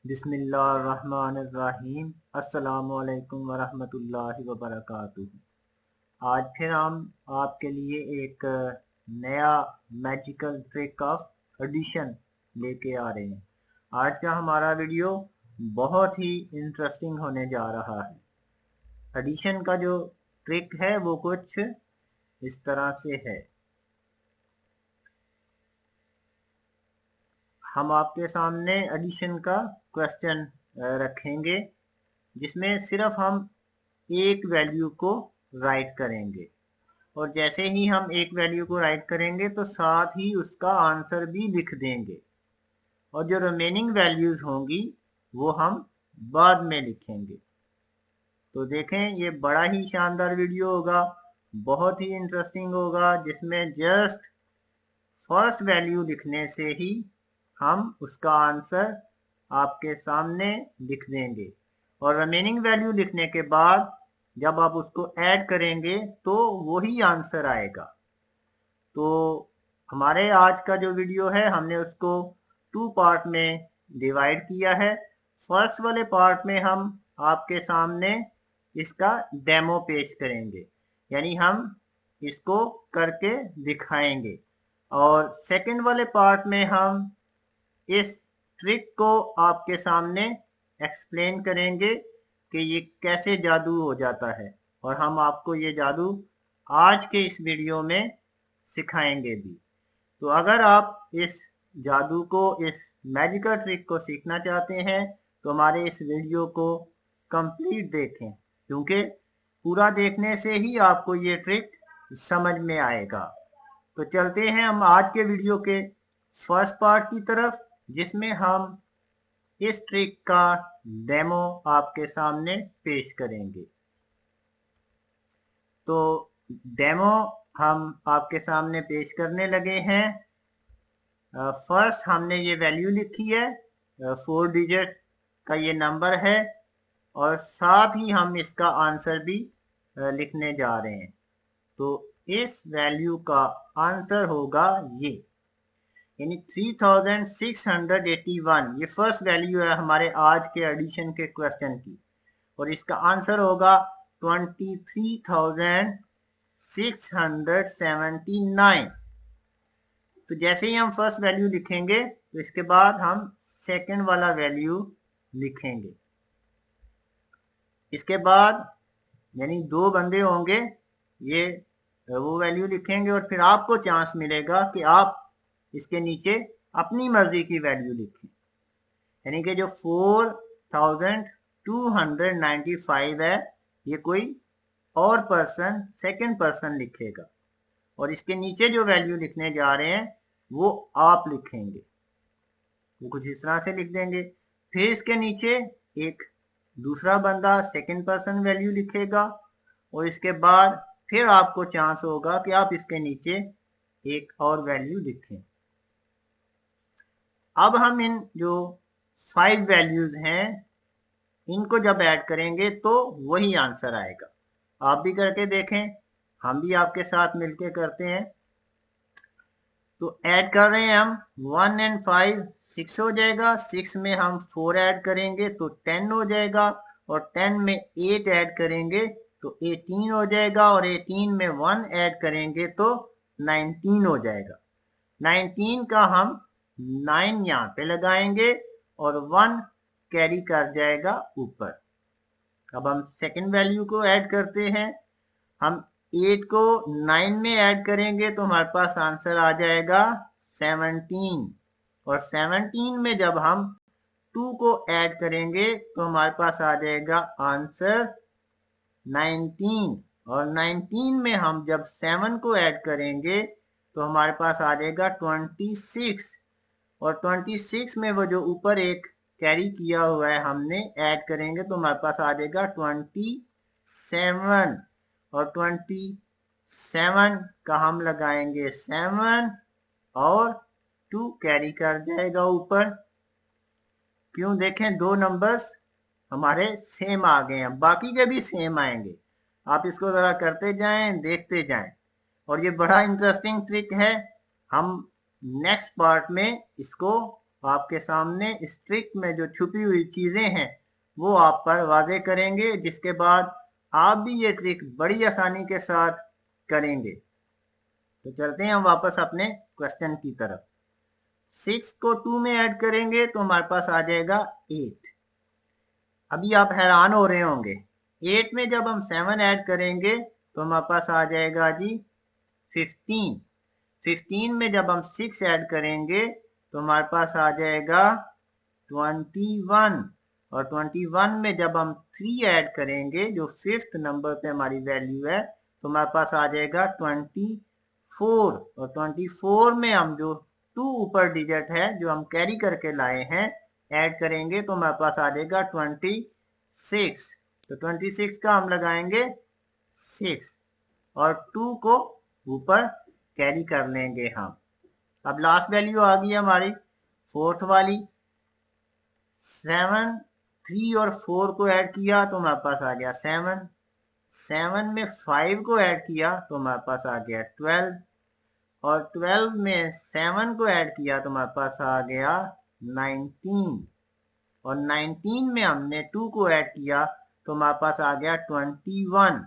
बिस्मिल्लाहिर्रहमानिर्रहीम। अस्सलामुअलैकुम वरहमतुल्लाहि वबरकातुहू। आज फिर हम आपके लिए एक नया मैजिकल ट्रिक ऑफ एडिशन लेके आ रहे हैं। आज का हमारा वीडियो बहुत ही इंटरेस्टिंग होने जा रहा है। एडिशन का जो ट्रिक है वो कुछ इस तरह से है। हम आपके सामने एडिशन का क्वेश्चन रखेंगे जिसमें सिर्फ हम एक वैल्यू को राइट करेंगे, और जैसे ही हम एक वैल्यू को राइट करेंगे तो साथ ही उसका आंसर भी लिख देंगे, और जो रिमेनिंग वैल्यूज होंगी वो हम बाद में लिखेंगे। तो देखें, ये बड़ा ही शानदार वीडियो होगा, बहुत ही इंटरेस्टिंग होगा, जिसमें जस्ट फर्स्ट वैल्यू लिखने से ही हम उसका आंसर आपके सामने लिख देंगे, और रिमेनिंग वैल्यू लिखने के बाद जब आप उसको ऐड करेंगे तो वही आंसर आएगा। तो हमारे आज का जो वीडियो है हमने उसको 2 पार्ट में डिवाइड किया है। फर्स्ट वाले पार्ट में हम आपके सामने इसका डेमो पेश करेंगे, यानी हम इसको करके दिखाएंगे, और सेकंड वाले पार्ट में हम इस ट्रिक को आपके सामने एक्सप्लेन करेंगे कि ये कैसे जादू हो जाता है, और हम आपको ये जादू आज के इस वीडियो में सिखाएंगे भी। तो अगर आप इस जादू को, इस मैजिकल ट्रिक को सीखना चाहते हैं तो हमारे इस वीडियो को कंप्लीट देखें, क्योंकि पूरा देखने से ही आपको ये ट्रिक समझ में आएगा। तो चलते हैं हम आज के वीडियो के फर्स्ट पार्ट की तरफ, जिसमें हम इस ट्रिक का डेमो आपके सामने पेश करेंगे। तो डेमो हम आपके सामने पेश करने लगे हैं। फर्स्ट हमने ये वैल्यू लिखी है, 4 डिजिट का ये नंबर है, और साथ ही हम इसका आंसर भी लिखने जा रहे हैं। तो इस वैल्यू का आंसर होगा ये, यानी 3681। ये फर्स्ट वैल्यू है हमारे आज के एडिशन के क्वेश्चन की, और इसका आंसर होगा 23,679। तो जैसे ही हम फर्स्ट वैल्यू लिखेंगे तो इसके बाद हम सेकंड वाला वैल्यू लिखेंगे। इसके बाद यानी 2 बंदे होंगे, ये वो वैल्यू लिखेंगे, और फिर आपको चांस मिलेगा कि आप इसके नीचे अपनी मर्जी की वैल्यू लिखें, यानी कि जो 4295 है ये कोई और पर्सन, सेकंड पर्सन लिखेगा, और इसके नीचे जो वैल्यू लिखने जा रहे हैं वो आप लिखेंगे। वो कुछ इस तरह से लिख देंगे। फिर इसके नीचे एक दूसरा बंदा सेकंड पर्सन वैल्यू लिखेगा, और इसके बाद फिर आपको चांस होगा कि आप इसके नीचे एक और वैल्यू लिखें। अब हम इन जो 5 वैल्यूज हैं इनको जब ऐड करेंगे तो वही आंसर आएगा। आप भी करके देखें, हम भी आपके साथ मिलके करते हैं। तो ऐड कर रहे हैं हम 1 और 5, 6 हो जाएगा। 6 में हम 4 ऐड करेंगे तो 10 हो जाएगा, और 10 में 8 ऐड करेंगे तो 18 हो जाएगा, और 18 में 1 ऐड करेंगे तो 19 हो जाएगा। 19 का हम 9 यहाँ पे लगाएंगे और 1 कैरी कर जाएगा ऊपर। अब हम सेकंड वैल्यू को ऐड करते हैं। हम 8 को 9 में ऐड करेंगे तो हमारे पास आंसर आ जाएगा 17, और 17 में जब हम 2 को ऐड करेंगे तो हमारे पास आ जाएगा आंसर 19, और 19 में हम जब 7 को ऐड करेंगे तो हमारे पास आ जाएगा 26, और 26 में वो जो ऊपर एक कैरी किया हुआ है हमने ऐड करेंगे तो हमारे पास आ जाएगा 27, और 27 का हम लगाएंगे 7 और 2 कैरी कर जाएगा ऊपर। क्यों, देखें 2 नंबर्स हमारे सेम आ गए हैं, बाकी के भी सेम आएंगे। आप इसको जरा करते जाएं, देखते जाएं, और ये बड़ा इंटरेस्टिंग ट्रिक है। हम नेक्स्ट पार्ट में इसको आपके सामने इस ट्रिक में जो छुपी हुई चीजें हैं वो आप पर वाजे करेंगे, जिसके बाद आप भी ये ट्रिक बड़ी आसानी के साथ करेंगे। तो चलते हैं हम वापस अपने क्वेश्चन की तरफ। 6 को 2 में ऐड करेंगे तो हमारे पास आ जाएगा 8। अभी आप हैरान हो रहे होंगे, 8 में जब हम 7 ऐड करेंगे तो हमारे पास आ जाएगा जी 15। 15 में जब हम 6 ऐड करेंगे तो हमारे पास आ जाएगा 21। और 21 में जब हम 3 ऐड करेंगे, जो 5th नंबर पे हमारी वैल्यू है, तो हमारे पास आ जाएगा 24। और 24 में हम जो 2 ऊपर डिजिट है जो हम कैरी करके लाए हैं ऐड करेंगे तो हमारे पास आ जाएगा 26। तो 26 का हम लगाएंगे 6 और 2 को ऊपर कैरी कर लेंगे हम। अब लास्ट वैल्यू आ गई हमारी 4th वाली। 7, 3 और 4 को ऐड किया तो हमारे पास आ गया 7। 7 में 5 को ऐड किया तो हमारे पास आ गया 12। और 12 में 7 को ऐड किया तो हमारे पास आ गया 19। और 19 में हमने 2 को ऐड किया तो हमारे पास आ गया 21।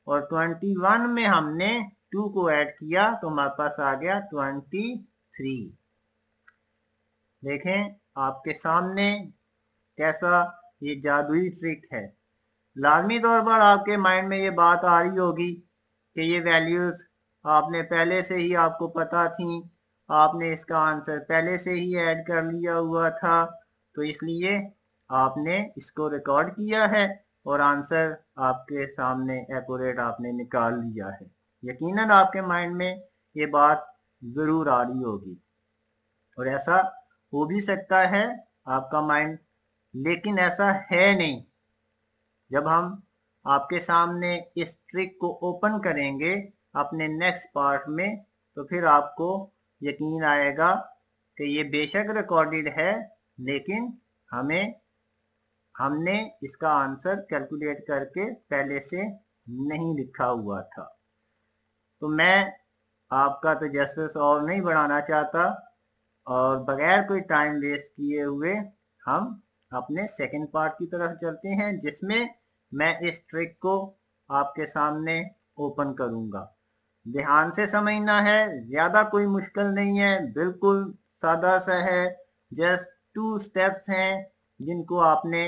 और 21 में हमने 2 को ऐड किया तो हमारे पास आ गया 23। देखें आपके सामने कैसा ये जादुई ट्रिक है। लाजमी तौर पर आपके माइंड में ये बात आ रही होगी कि ये वैल्यूज आपने पहले से ही आपको पता थी, आपने इसका आंसर पहले से ही ऐड कर लिया हुआ था, तो इसलिए आपने इसको रिकॉर्ड किया है और आंसर आपके सामने एक्यूरेट आपने निकाल लिया है। यकीनन आपके माइंड में ये बात जरूर आ रही होगी और ऐसा हो भी सकता है आपका माइंड, लेकिन ऐसा है नहीं। जब हम आपके सामने इस ट्रिक को ओपन करेंगे अपने नेक्स्ट पार्ट में तो फिर आपको यकीन आएगा कि ये बेशक रिकॉर्डेड है, लेकिन हमने इसका आंसर कैलकुलेट करके पहले से नहीं लिखा हुआ था। तो मैं आपका तजस्सुस और नहीं बढ़ाना चाहता और बगैर कोई टाइम वेस्ट किए हुए हम अपने सेकंड पार्ट की तरफ चलते हैं, जिसमें मैं इस ट्रिक को आपके सामने ओपन करूंगा। ध्यान से समझना है, ज्यादा कोई मुश्किल नहीं है, बिल्कुल सादा सा है। जस्ट 2 स्टेप्स हैं जिनको आपने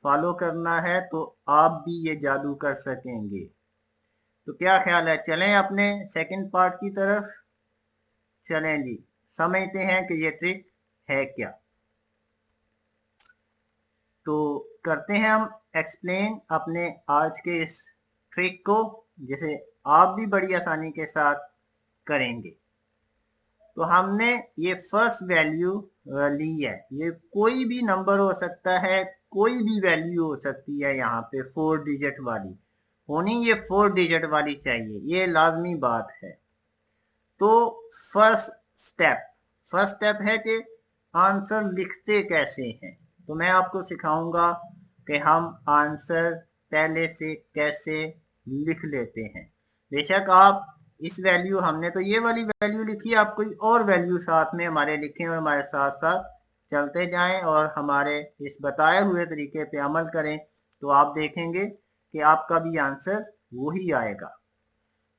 फॉलो करना है तो आप भी ये जादू कर सकेंगे। तो क्या ख्याल है, चलें अपने सेकंड पार्ट की तरफ। चलें जी, समझते हैं कि ये ट्रिक है क्या। तो करते हैं हम एक्सप्लेन अपने आज के इस ट्रिक को, जिसे आप भी बड़ी आसानी के साथ करेंगे। तो हमने ये फर्स्ट वैल्यू ली है, ये कोई भी नंबर हो सकता है, कोई भी वैल्यू हो सकती है। यहाँ पे 4 डिजिट वाली होनी, ये 4 डिजिट वाली चाहिए, ये लाजमी बात है। तो फर्स्ट स्टेप है कि आंसर लिखते कैसे हैं। तो मैं आपको सिखाऊंगा कि हम आंसर पहले से कैसे लिख लेते हैं। बेशक आप इस वैल्यू, हमने तो ये वाली वैल्यू लिखी, आप कोई और वैल्यू साथ में हमारे लिखें और हमारे साथ साथ चलते जाएं और हमारे इस बताए हुए तरीके पे अमल करें, तो आप देखेंगे कि आपका भी आंसर वही आएगा।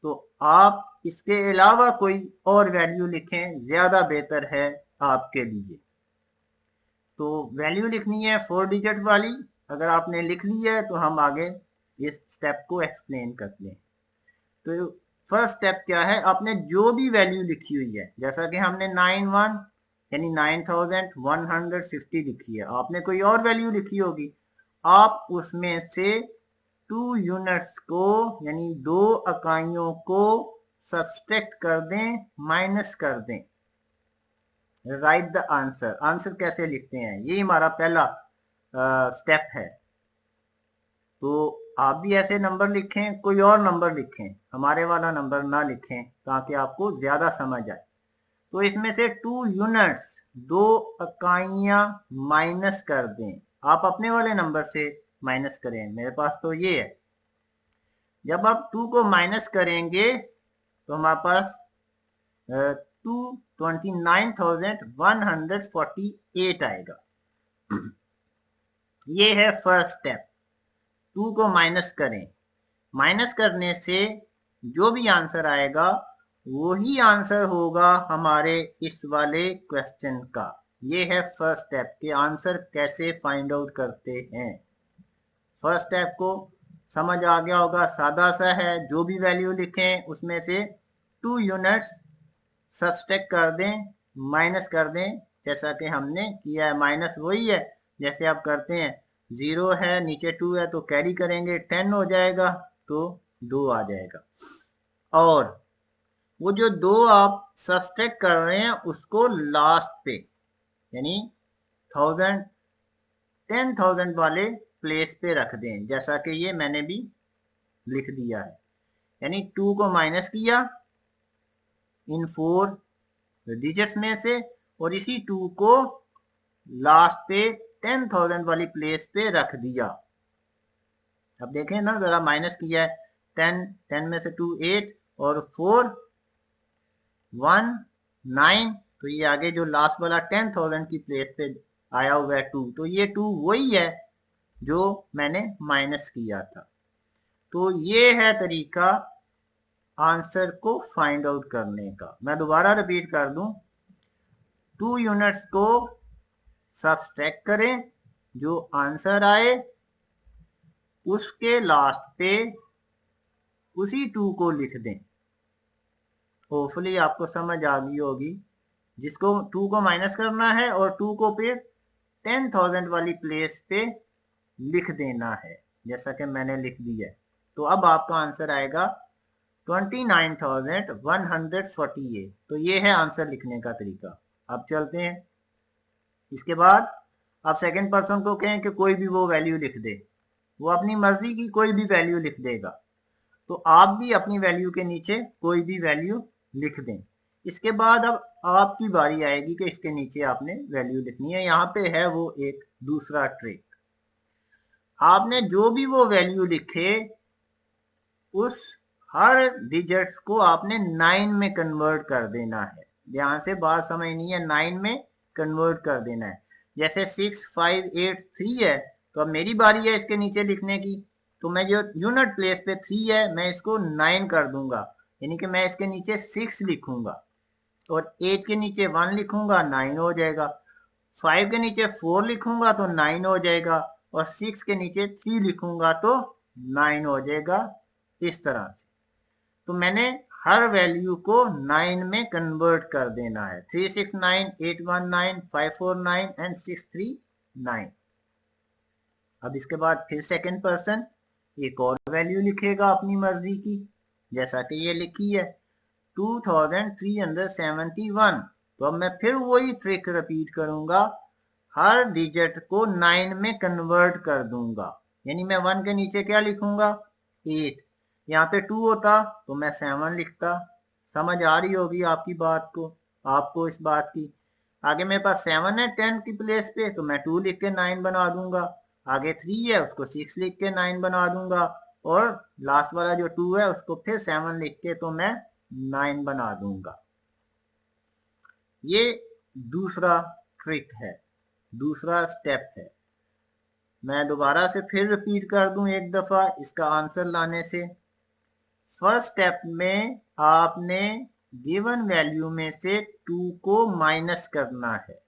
तो आप इसके अलावा कोई और वैल्यू लिखें, ज्यादा बेहतर है आपके लिए। तो वैल्यू लिखनी है 4 डिजिट वाली। अगर आपने लिख ली है तो हम आगे इस स्टेप को एक्सप्लेन करते हैं। तो फर्स्ट स्टेप क्या है, आपने जो भी वैल्यू लिखी हुई है, जैसा कि हमने 91 यानी 9150 लिखी है, आपने कोई और वैल्यू लिखी होगी, आप उसमें से 2 यूनिट्स को यानी 2 इकाइयों को सब्सट्रैक्ट कर दें, माइनस कर दें। Right the answer. आंसर कैसे लिखते हैं, ये हमारा पहला स्टेप है। तो आप भी ऐसे नंबर लिखें, कोई और नंबर लिखें, हमारे वाला नंबर ना लिखें ताकि आपको ज्यादा समझ आए। तो इसमें से 2 यूनिट्स, 2 इकाइयां माइनस कर दें। आप अपने वाले नंबर से माइनस करें, मेरे पास तो ये है। जब आप 2 को माइनस करेंगे तो हमारे पास टू 29,148 आएगा। ये है फर्स्ट स्टेप। 2 को माइनस करें, माइनस करने से जो भी आंसर आएगा वही आंसर होगा हमारे इस वाले क्वेश्चन का। ये है फर्स्ट स्टेप के आंसर कैसे फाइंड आउट करते हैं। फर्स्ट स्टेप को समझ आ गया होगा, सादा सा है। जो भी वैल्यू लिखें उसमें से 2 यूनिट्स सब्सट्रैक्ट कर दें, माइनस कर दें, जैसा कि हमने किया है। माइनस वही है जैसे आप करते हैं, 0 है नीचे 2 है तो कैरी करेंगे, 10 हो जाएगा तो 2 आ जाएगा। और वो जो 2 आप सब्सट्रैक्ट कर रहे हैं उसको लास्ट पे यानी 10,000 वाले प्लेस पे रख दें, जैसा कि ये मैंने भी लिख दिया है। यानी 2 को माइनस किया इन 4 डिजिट्स में से और इसी 2 को लास्ट पे 10,000 वाली प्लेस पे रख दिया। अब देखें ना जरा, माइनस किया है 10 में से 2 8 और 4 1 9, तो ये आगे जो लास्ट वाला 10,000 की प्लेस पे आया हुआ है 2, तो ये 2 वही है जो मैंने माइनस किया था। तो ये है तरीका आंसर को फाइंड आउट करने का। मैं दोबारा रिपीट कर दूं, 2 यूनिट्स को सब्सट्रैक्ट करें, जो आंसर आए उसके लास्ट पे उसी 2 को लिख दें। होपफुली आपको समझ आ गई होगी। जिसको 2 को माइनस करना है और 2 को फिर 10,000 वाली प्लेस पे लिख देना है, जैसा कि मैंने लिख दिया है। तो अब आपका आंसर आएगा 29,148। तो ये है आंसर लिखने का तरीका। अब चलते हैं, इसके बाद आप सेकंड पर्सन को कहें कि कोई भी वो वैल्यू लिख दे, वो अपनी मर्जी की कोई भी वैल्यू लिख देगा। तो आप भी अपनी वैल्यू के नीचे कोई भी वैल्यू लिख दें। इसके बाद अब आपकी बारी आएगी कि इसके नीचे आपने वैल्यू लिखनी है। यहाँ पे है वो एक दूसरा ट्रिक। आपने जो भी वो वैल्यू लिखे उस हर डिजिट को आपने 9 में कन्वर्ट कर देना है। ध्यान से बात समझनी है, 9 में कन्वर्ट कर देना है। जैसे 6 5 8 3 है, तो अब मेरी बारी है इसके नीचे लिखने की। तो मैं जो यूनिट प्लेस पे 3 है मैं इसको 9 कर दूंगा, यानी कि मैं इसके नीचे 6 लिखूंगा और 8 के नीचे 1 लिखूंगा, 9 हो जाएगा। 5 के नीचे 4 लिखूंगा तो 9 हो जाएगा और 6 के नीचे 3 लिखूंगा तो 9 हो जाएगा। इस तरह से तो मैंने हर वैल्यू को 9 में कन्वर्ट कर देना है। 369 819 549 एंड 639। अब इसके बाद फिर सेकंड पर्सन एक और वैल्यू लिखेगा अपनी मर्जी की, जैसा कि ये लिखी है 2371। तो अब मैं फिर वही ट्रिक रिपीट करूंगा, हर डिजिट को 9 में कन्वर्ट कर दूंगा। यानी मैं 1 के नीचे क्या लिखूंगा 8, यहाँ पे 2 होता तो मैं 7 लिखता। समझ आ रही होगी आपकी बात को, आपको इस बात की। आगे मेरे पास 7 है 10 की प्लेस पे, तो मैं 2 लिख के 9 बना दूंगा। आगे 3 है उसको 6 लिख के 9 बना दूंगा और लास्ट वाला जो 2 है उसको फिर 7 लिख के तो मैं 9 बना दूंगा। ये दूसरा ट्रिक है, दूसरा स्टेप है। मैं दोबारा से फिर रिपीट कर दूं एक दफा इसका आंसर लाने से। फर्स्ट स्टेप में आपने गिवन वैल्यू में से 2 को माइनस करना है।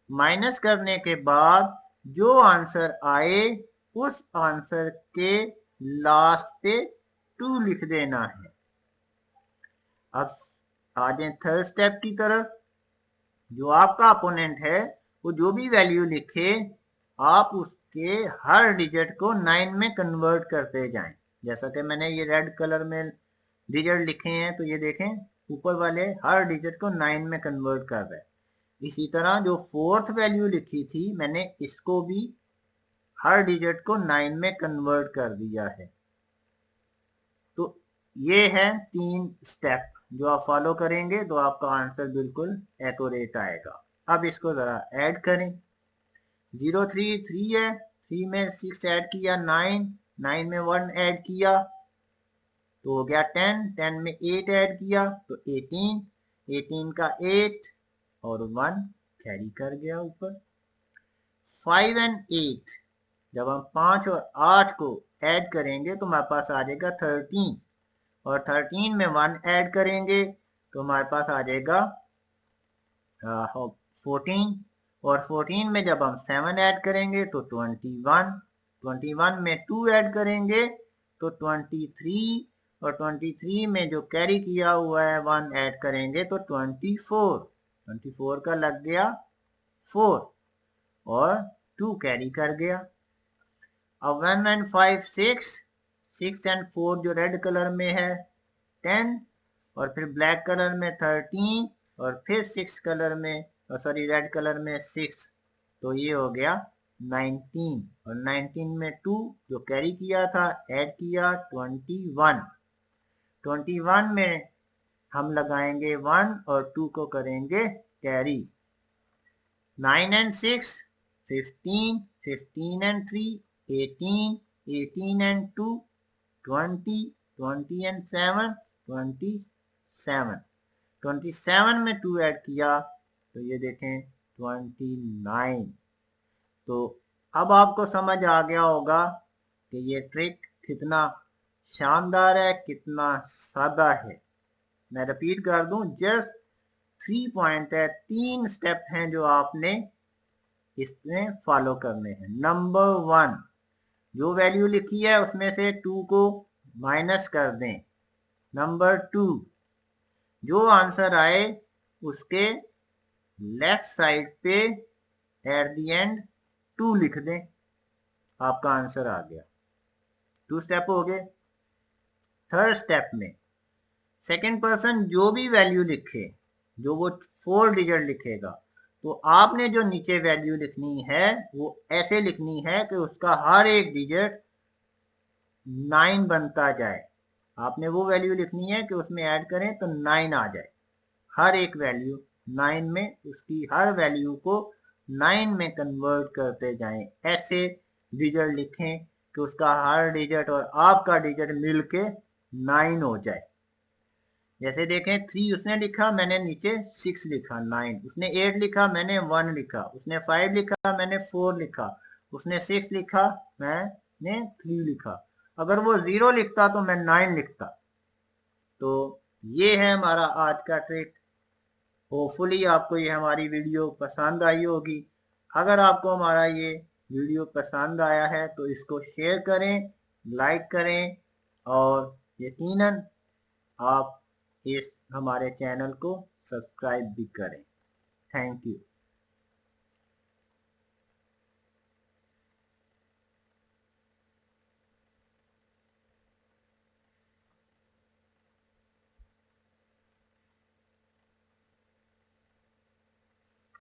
माइनस करने के बाद जो आंसर आए उस आंसर के लास्ट पे 2 लिख देना है। अब आ जाए थर्ड स्टेप की तरफ। जो आपका अपोनेंट है वो जो भी वैल्यू लिखे आप उसके हर डिजिट को 9 में कन्वर्ट करते जाएं। जैसा कि मैंने ये रेड कलर में डिजिट लिखे हैं, तो ये देखें ऊपर वाले हर डिजिट को 9 में कन्वर्ट कर रहे हैं। इसी तरह जो फोर्थ वैल्यू लिखी थी मैंने इसको भी हर डिजिट को 9 में कन्वर्ट कर दिया है। तो ये है 3 स्टेप जो आप फॉलो करेंगे तो आपका आंसर बिल्कुल एक्यूरेट आएगा। अब इसको जरा ऐड करें। 0 3 3 है, 3 में 6 ऐड किया 9, 9 में 1 ऐड किया तो हो गया 10, 10 में 8 ऐड किया तो 18, 18 का 8 और 1 कैरी कर गया ऊपर। 5 and 8, जब हम 5 और 8 को ऐड करेंगे तो हमारे पास आ जाएगा 13, और 13 में 1 ऐड करेंगे तो हमारे पास आ जाएगा 14, और 14 में जब हम 7 ऐड करेंगे तो 21, 21 में 2 ऐड करेंगे तो 23, और 23 में जो कैरी किया हुआ है 1 ऐड करेंगे तो 24, 24 का लग गया 4 और 2 कैरी कर गया। अब 1 and 5 6, 6 and 4 जो रेड कलर में है 10, और फिर ब्लैक कलर में 13, और फिर 6 कलर में रेड कलर में 6, तो ये हो गया 19, और 19 में 2 जो कैरी किया था ऐड किया 21, 21 में हम लगाएंगे 1 और 2 को करेंगे carry. 9 and 6 15, 15 and 3 18, 18 and 2 20, 20 and 7 27, 27 में 2 ऐड किया तो ये देखें 29। तो अब आपको समझ आ गया होगा कि ये ट्रिक कितना शानदार है, कितना सादा है। मैं रिपीट कर दूं, जस्ट 3 पॉइंट है, 3 स्टेप हैं जो आपने इसमें फॉलो करने हैं। नंबर 1, जो वैल्यू लिखी है उसमें से 2 को माइनस कर दें। नंबर 2, जो आंसर आए उसके लेफ्ट साइड पे एट द एंड 2 लिख दें, आपका आंसर आ गया। 2 स्टेप हो गए। थर्ड स्टेप में सेकंड पर्सन जो भी वैल्यू लिखे, जो वो 4 डिजिट लिखेगा, तो आपने जो नीचे वैल्यू लिखनी है वो ऐसे लिखनी है कि उसका हर एक डिजिट 9 बनता जाए। आपने वो वैल्यू लिखनी है कि उसमें ऐड करें तो 9 आ जाए, हर एक वैल्यू 9 में, उसकी हर वैल्यू को 9 में कन्वर्ट करते जाएं। ऐसे डिजिट लिखें कि उसका हर डिजिट और आपका डिजिट मिलके 9 हो जाए। जैसे देखें 3 उसने लिखा, मैंने नीचे 6 लिखा, 9। उसने 8 लिखा, मैंने 1 लिखा। उसने 5 लिखा, मैंने 4 लिखा। उसने 6 लिखा, मैंने 3 लिखा। अगर वो 0 लिखता तो मैं 9 लिखता। तो ये है हमारा आज का ट्रिक। होपफुली आपको ये हमारी वीडियो पसंद आई होगी। अगर आपको हमारा ये वीडियो पसंद आया है तो इसको शेयर करें, लाइक करें, और यकीनन आप इस हमारे चैनल को सब्सक्राइब भी करें। Thank you.